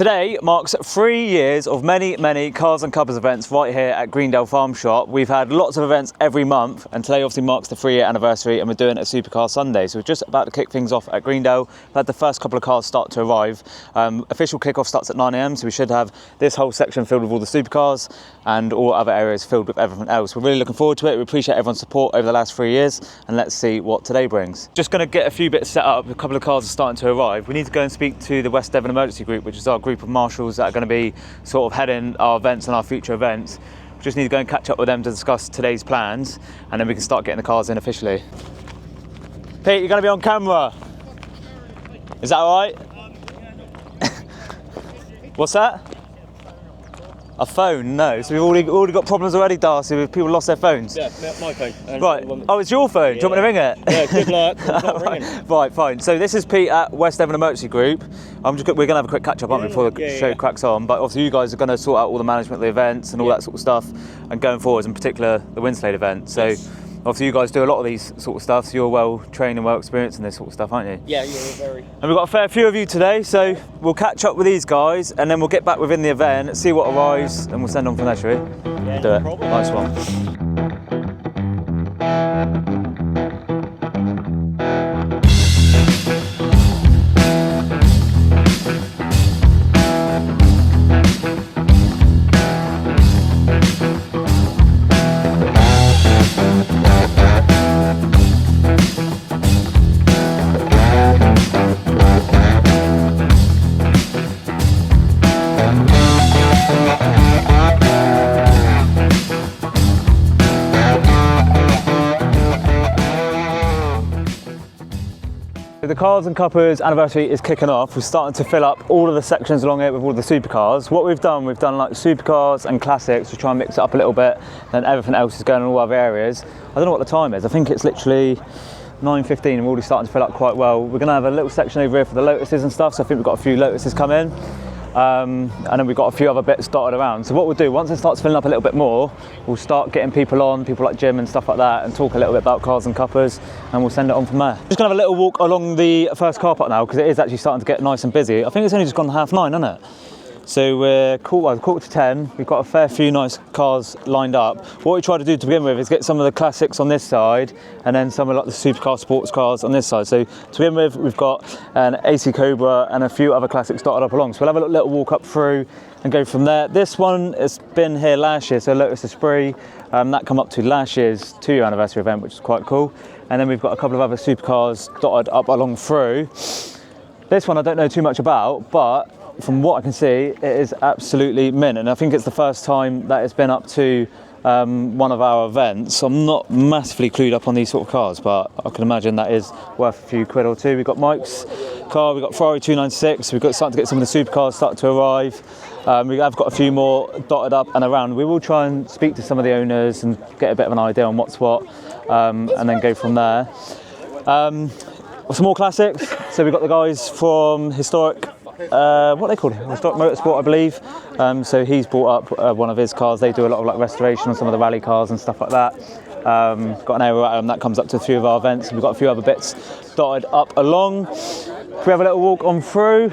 Today marks 3 years of many Cars and Cuppas events right here at Greendale Farm Shop. We've had lots of events every month, and today obviously marks the 3-year anniversary, and we're doing a Supercar Sunday. So we're just about to kick things off at Greendale. We've had the first couple of cars start to arrive. Official kickoff starts at 9 AM, so we should have this whole section filled with all the supercars and all other areas filled with everything else. We're really looking forward to it. We appreciate everyone's support over the last 3 years, and let's see what today brings. Just going to get a few bits set up. A couple of cars are starting to arrive. We need to go and speak to the West Devon Emergency Group, which is our group of marshals that are going to be sort of heading our events and our future events. We just need to go and catch up with them to discuss today's plans, and then we can start getting the cars in officially. Pete, you're going to be on camera. Is that all right? What's that? A phone? No. So we've already got problems already, Darcy, with people lost their phones. Yeah, my phone. Right. Oh, it's your phone. Do you want me to ring it? Yeah, good luck. Not ringing. Right, fine. So this is Pete at West Devon Emergency Group. We're going to have a quick catch up before the show cracks on. But obviously you guys are going to sort out all the management of the events and all that sort of stuff, and going forwards, in particular the Winslade event. So obviously you guys do a lot of these sort of stuff, so you're well trained and well experienced in this sort of stuff, aren't you? Yeah, you're very. And we've got a fair few of you today, so we'll catch up with these guys, and then we'll get back within the event, see what arrives, and we'll send on from there, shall we? Yeah, Do no it. problem. Nice one. The Cars and Cuppas anniversary is kicking off. We're starting to fill up all of the sections along it with all the supercars. What we've done like supercars and classics to try and mix it up a little bit, and everything else is going in all other areas. I don't know what the time is. I think it's literally 9:15 and we're already starting to fill up quite well. We're going to have a little section over here for the Lotuses and stuff, so I think we've got a few Lotuses come in. And then we've got a few other bits dotted around. So what we'll do, once it starts filling up a little bit more, we'll start getting people on, people like Jim and stuff like that, and talk a little bit about Cars and Cuppas, and we'll send it on from there. Just gonna have a little walk along the first car park now, because it is actually starting to get nice and busy. I think it's only just gone 9:30, isn't it? So we're quarter to 10. We've got a fair few nice cars lined up. What we try to do to begin with is get some of the classics on this side, and then some of like the supercar sports cars on this side. So to begin with, we've got an AC Cobra and a few other classics dotted up along. So we'll have a little walk up through and go from there. This one has been here last year, so Lotus Esprit. That come up to last year's 2-year anniversary event, which is quite cool. And then we've got a couple of other supercars dotted up along through. This one I don't know too much about, but from what I can see, it is absolutely mint, and I think it's the first time that it's been up to one of our events. I'm not massively clued up on these sort of cars, but I can imagine that is worth a few quid or two. We've got Mike's car, we've got Ferrari 296, we've got starting to get some of the supercars start to arrive. We have got a few more dotted up and around. We will try and speak to some of the owners and get a bit of an idea on what's what, and then go from there. Some more classics. So we've got the guys from Historic, what are they called? Historic Motorsport, I believe. So he's brought up one of his cars. They do a lot of like restoration on some of the rally cars and stuff like that. Got an area at that comes up to a few of our events, and we've got a few other bits dotted up along. If we have a little walk on through.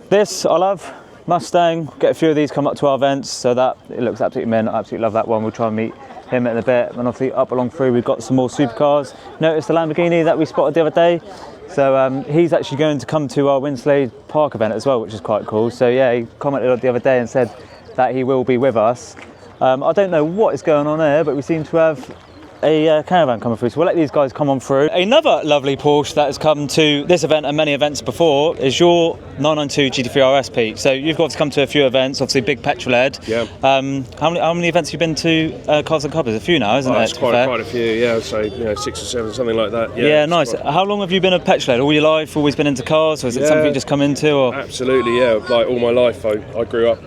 This I love, Mustang. Get a few of these come up to our events, so that it looks absolutely mint. I absolutely love that one. We'll try and meet him in a bit. And obviously up along through we've got some more supercars. Notice the Lamborghini that we spotted the other day. So he's actually going to come to our Winslade Park event as well, which is quite cool. So yeah, he commented the other day and said that he will be with us. I don't know what is going on there, but we seem to have a caravan coming through, so we'll let these guys come on through. Another lovely Porsche that has come to this event and many events before is your 992 GT3 RS, Pete. So you've got to come to a few events, obviously big petrol head. Yeah. How many events have you been to? Cars and Cuppas? A few now, isn't it? It's quite a few, yeah. So 6 or 7, something like that. Yeah, nice. How long have you been a petrol head? All your life? Always been into cars, or is it something you just come into? Or? Absolutely, yeah. Like all my life, I grew up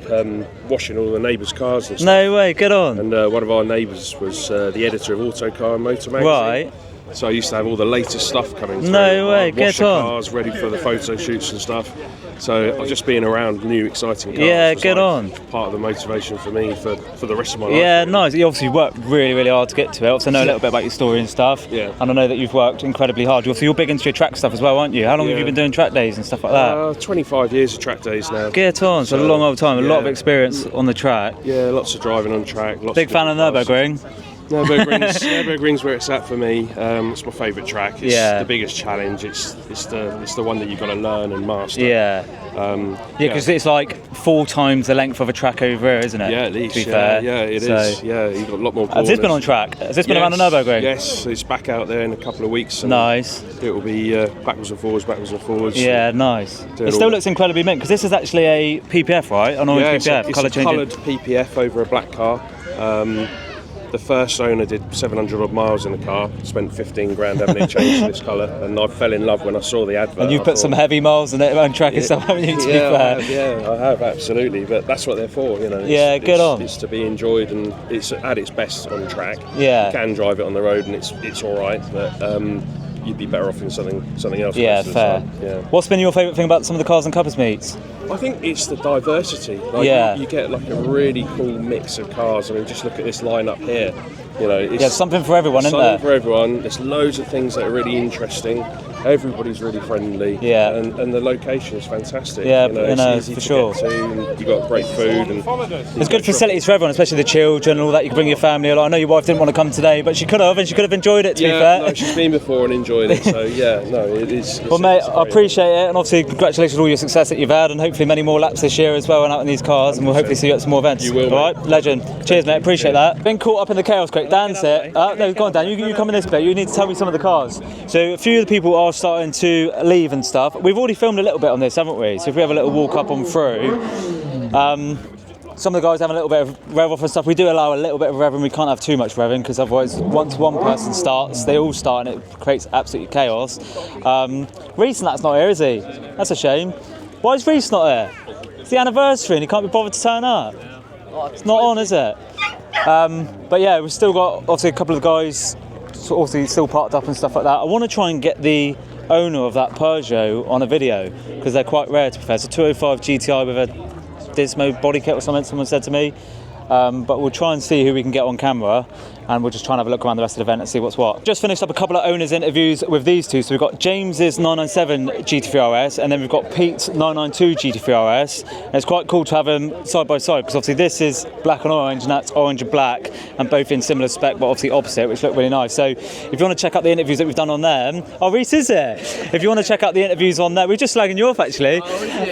washing all the neighbours' cars and stuff. No way, good on. And one of our neighbours was the editor of Autocar and Motor Magazine. Right. So I used to have all the latest stuff coming through. No way, get washer on. cars ready for the photo shoots and stuff. So just being around new, exciting cars. Yeah, was get on. Part of the motivation for me for the rest of my life. Yeah, nice. You obviously worked really, really hard to get to it. Also, know a little bit about your story and stuff. Yeah. And I know that you've worked incredibly hard. You're big into your track stuff as well, aren't you? How long have you been doing track days and stuff like that? 25 years of track days now. Get on. So a long old time. A lot of yeah. experience on the track. Yeah, lots of driving on track. Lots Big of fan of different cars. Nürburgring. Nürburgring's where it's at for me. It's my favourite track. It's Yeah. the biggest challenge. It's the one that you've got to learn and master. Yeah. Because it's like 4 times the length of a track over here, isn't it? Yeah, at least. To be fair. Yeah, it is. Yeah, you've got a lot more corners. Has this been on track? Has this been around the Nürburgring? Yes, it's back out there in a couple of weeks. And Nice. it will be backwards and forwards. Yeah, nice. Doing It still all looks incredibly mint because this is actually a PPF, right? An orange Yeah, PPF, it's colour a changing. coloured PPF over a black car. The first owner did 700 odd miles in the car, spent 15 grand having it changed to this colour, and I fell in love when I saw the advert. And you've put some heavy miles in it on track and stuff, haven't you, to be fair? I have, absolutely. But that's what they're for, you know. Yeah, good on. It's to be enjoyed, and it's at its best on track. Yeah. You can drive it on the road, and it's all right, but you'd be better off in something else. Yeah, most of the fair. time. Yeah. What's been your favourite thing about some of the cars and Cuppas meets? I think it's the diversity. Like Yeah. you get like a really cool mix of cars. I mean, just look at this lineup here. You know, it's Yeah, something for everyone, isn't something there? for everyone. There's loads of things that are really interesting. Everybody's really friendly. Yeah. And the location is fantastic. Yeah, it's easy for to sure. get to, and you've got great food. And There's good facilities for everyone, especially the children and all that. You can bring your family along. I know your wife didn't want to come today, but she could have, and she could have enjoyed it, to be fair. No, she's been before and enjoyed it. So yeah, no, it is. Well, mate, it's I great. appreciate it, and obviously congratulations on all your success that you've had, and hopefully many more laps this year as well, and out in these cars, and we'll hopefully see you at some more events. You will, all right, legend. Cheers, mate. Appreciate that. Been caught up in the chaos crate. Dan's it. No, go on, Dan. You come in this bit. You need to tell me some of the cars. So a few of the people are starting to leave and stuff. We've already filmed a little bit on this, haven't we? So if we have a little walk up on through. Some of the guys have a little bit of rev off and stuff. We do allow a little bit of revving. We can't have too much revving because otherwise, once one person starts, they all start and it creates absolute chaos. Reese, that's not here, is he? That's a shame. Why is Reese not here? It's the anniversary and he can't be bothered to turn up. It's not on, is it? But yeah, we've still got obviously a couple of guys obviously still parked up and stuff like that. I want to try and get the owner of that Peugeot on a video because they're quite rare, to be fair. It's a 205 GTI with a Dismo body kit or something, someone said to me. But we'll try and see who we can get on camera, and we'll just try and have a look around the rest of the event and see what's what. Just finished up a couple of owners' interviews with these two. So we've got James's 997 GT3 RS, and then we've got Pete's 992 GT3 RS. And it's quite cool to have them side by side because obviously this is black and orange, and that's orange and black, and both in similar spec, but obviously opposite, which look really nice. So if you want to check out the interviews that we've done on them, oh, Reese is here. If you want to check out the interviews on there, we're just slagging you off actually.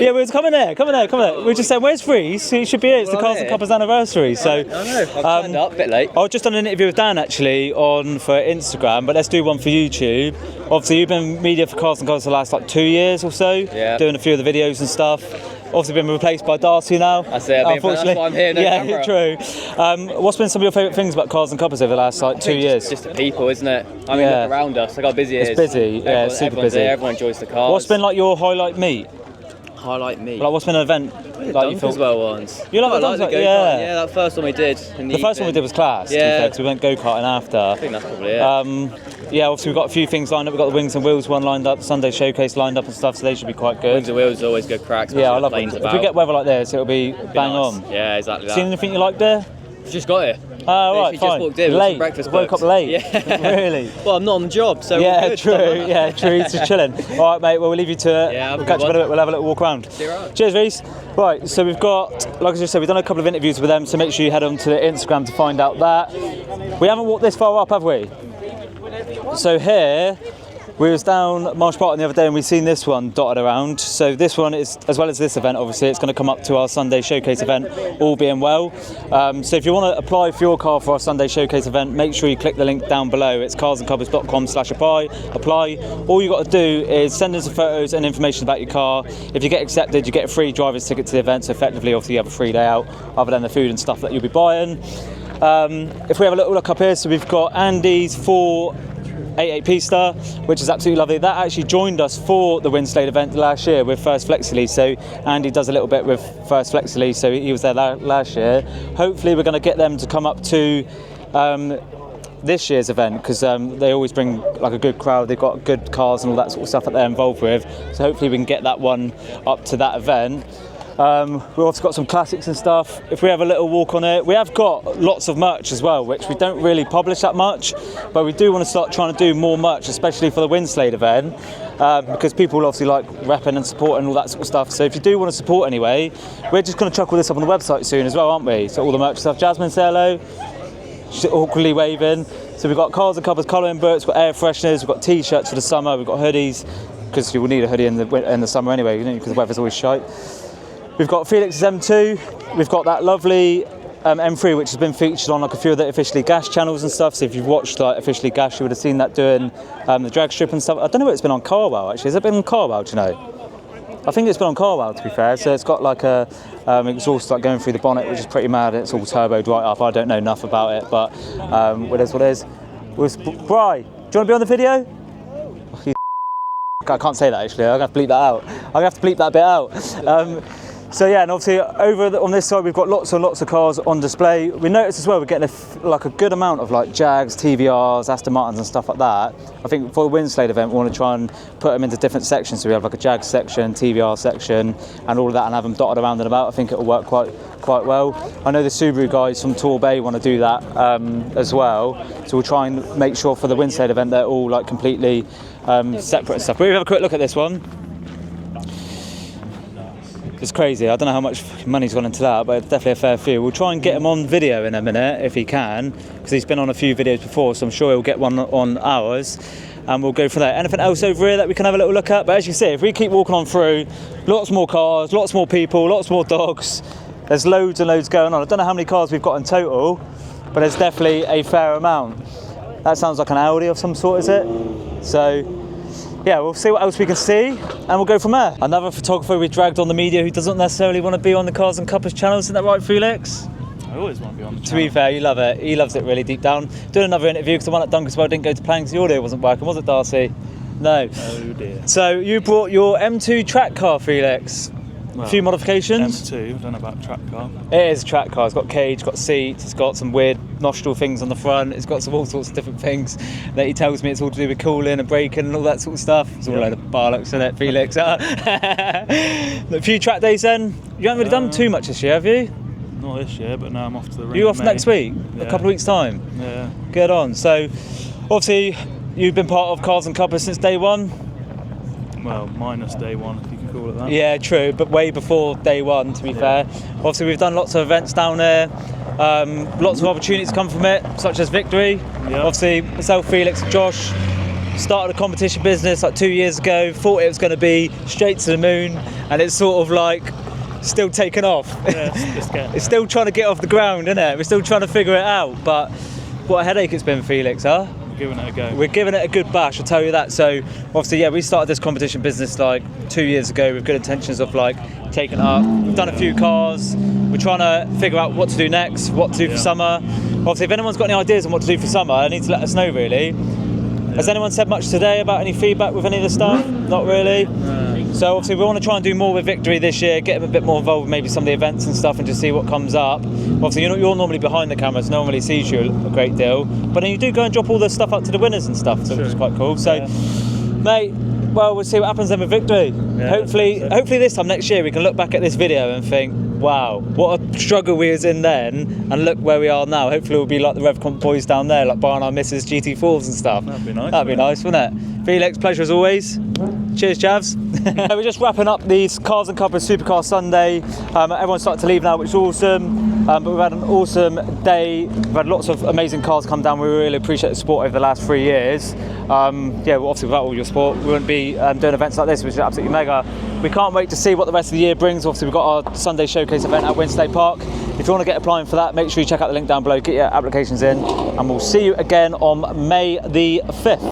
Yeah, we're coming there. We're just saying, where's Reese? He should be here. It's the Cars and Cuppas anniversary. So I know, I've turned up a bit late. I was just on an interview with Dan actually for Instagram, but let's do one for YouTube. Obviously, you've been media for Cars and Cars for the last 2 years or so, doing a few of the videos and stuff. Obviously, been replaced by Darcy now. That's it. Unfortunately, that's why I'm here. No yeah, camera. true. What's been some of your favourite things about Cars and Cuppas over the last 2 years? Just the people, isn't it? I mean, look around us. Look how busy it is. It's busy. Yeah, Everyone, super everyone's busy. There, everyone enjoys the cars. What's been like your highlight meet? Highlight me? Like, what's been an event like you feel? Well ones. You like I the like the Dunswell? go-kart. Yeah. Yeah, that first one we did. The first one we did was class. Yeah. Because we went go-karting after. I think that's probably it. Yeah, obviously we've got a few things lined up. We've got the Wings and Wheels one lined up, Sunday Showcase lined up and stuff, so they should be quite good. Wings and Wheels always good cracks. Yeah, I love them. If we get weather like this, it'll be bang on. Yeah, exactly that. Seen anything you liked there? Just got here. Oh, right, Literally fine. just walked in with Late. some breakfast Woke up books. late. Yeah. Really? Well, I'm not on the job, so yeah, we're good. true. Yeah, true. Just chilling. All right, mate. Well, we'll leave you to it. Yeah, have a we'll good catch you in a one. bit. We'll have a little walk around. See you around. Cheers, Reese. Right, so we've got, like I just said, we've done a couple of interviews with them, so make sure you head on to the Instagram to find out that. We haven't walked this far up, have we? So here, we was down Marsh Barton the other day and we've seen this one dotted around. So this one is, as well as this event, obviously, it's going to come up to our Sunday Showcase event, all being well. So if you want to apply for your car for our Sunday Showcase event, make sure you click the link down below. It's carsandcuppas.com/apply. All you got to do is send in some photos and information about your car. If you get accepted, you get a free driver's ticket to the event. So effectively, obviously, you have a free day out, other than the food and stuff that you'll be buying. If we have a little look up here, so we've got Andy's 488 Pista, which is absolutely lovely. That actually joined us for the Winslade event last year with First Flexily. So Andy does a little bit with First Flexily, so he was there last year. Hopefully we're going to get them to come up to this year's event, because they always bring like a good crowd. They've got good cars and all that sort of stuff that they're involved with. So hopefully we can get that one up to that event. We've also got some classics and stuff. If we have a little walk on it, we have got lots of merch as well, which we don't really publish that much, but we do want to start trying to do more merch, especially for the Winslade event, because people obviously like repping and supporting and all that sort of stuff. So if you do want to support anyway, we're just going to chuck all this up on the website soon as well, aren't we? So all the merch stuff. Jasmine, say hello. She's awkwardly waving. So we've got Cars and Cuppas colouring books, we've got air fresheners, we've got t-shirts for the summer, we've got hoodies, because you will need a hoodie in the summer anyway, because the weather's always shite. We've got Felix's M2, we've got that lovely M3 which has been featured on like a few of the Officially Gash channels and stuff, so if you've watched like Officially Gash you would have seen that doing the drag strip and stuff. I don't know if it's been on Carwell actually, has it been on Carwell, do you know? I think it's been on Carwell to be fair, so it's got like a exhaust like going through the bonnet which is pretty mad, it's all turboed right up, I don't know enough about it, but it is what it is. Bri, do you want to be on the video? I can't say that actually, I'm going to have to bleep that out. I'm going to have to bleep that bit out. So yeah, and obviously on this side we've got lots and lots of cars on display. We noticed as well we're getting a good amount of like Jags, TVRs, Aston Martins and stuff like that. I think for the Winslade event we want to try and put them into different sections. So we have like a Jag section, TVR section and all of that, and have them dotted around and about. I think it'll work quite well. I know the Subaru guys from Torbay want to do that as well. So we'll try and make sure for the Winslade event they're all like completely separate and stuff. But we'll have a quick look at this one. It's crazy, I don't know how much money's gone into that, but it's definitely a fair few. We'll try and get him on video in a minute if he can, because he's been on a few videos before, so I'm sure he'll get one on ours, and we'll go from there. Anything else over here that we can have a little look at? But as you see, if we keep walking on through, lots more cars, lots more people, lots more dogs, there's loads and loads going on. I don't know how many cars we've got in total, but there's definitely a fair amount. That sounds like an Audi of some sort, is it? So yeah, we'll see what else we can see and we'll go from there. Another photographer we dragged on the media who doesn't necessarily want to be on the Cars and Cuppas channel, isn't that right, Felix? I always want to be on the channel. To be fair, you love it. He loves it really deep down. Doing another interview because the one at Dunkerswell didn't go to plan because the audio wasn't working, was it, Darcy? No. Oh dear. So you brought your M2 track car, Felix. Well, a few modifications. M2, I don't know about track car. It is a track car. It's got cage, got seats, it's got some weird nostril things on the front, it's got some all sorts of different things that he tells me it's all to do with cooling and braking and all that sort of stuff. It's all a load of bollocks, isn't it, Felix? A few track days then. You haven't really done too much this year, have you? Not this year, but now I'm off to the ring. You off in next May. week? Yeah. A couple of weeks' time? Yeah. Get on. So, obviously, you've been part of Cars and Cuppas since day one? Well, minus day one, if you can call it that. Yeah, true, but way before day one, to be fair. Obviously, we've done lots of events down there. Lots of opportunities come from it, such as victory. Yeah. Obviously, myself, Felix, Josh started a competition business like 2 years ago. Thought it was going to be straight to the moon, and it's sort of like still taken off. Yeah, It's still trying to get off the ground, isn't it? We're still trying to figure it out. But what a headache it's been, Felix, huh? Giving it a go. We're giving it a good bash, I'll tell you that. So obviously, yeah, we started this competition business like 2 years ago with good intentions of like taking it up. We've done a few cars. We're trying to figure out what to do next, what to do for summer. Obviously, if anyone's got any ideas on what to do for summer, I need to let us know, really. Has anyone said much today about any feedback with any of the stuff? Not really. So obviously we want to try and do more with Victory this year, get them a bit more involved with maybe some of the events and stuff and just see what comes up. Obviously you're normally behind the cameras, no one really sees you a great deal, but then you do go and drop all the stuff up to the winners and stuff, so which is quite cool. So mate, well, we'll see what happens then with Victory. Yeah, hopefully this time next year we can look back at this video and think, wow, what a struggle we was in then, and look where we are now. Hopefully we'll be like the RevComp boys down there, like buying our Mrs. GT4s and stuff. That'd be nice. That'd be nice, wouldn't it? Felix, pleasure as always. Cheers, Javs. We're just wrapping up these Cars and Cuppas Supercar Sunday. Everyone's starting to leave now, which is awesome. But we've had an awesome day. We've had lots of amazing cars come down. We really appreciate the support over the last 3 years. Yeah, well, obviously without all your support, we wouldn't be doing events like this, which is absolutely mega. We can't wait to see what the rest of the year brings. Obviously, we've got our Sunday showcase event at Winslade Park. If you want to get applying for that, make sure you check out the link down below, get your applications in, and we'll see you again on May the 5th.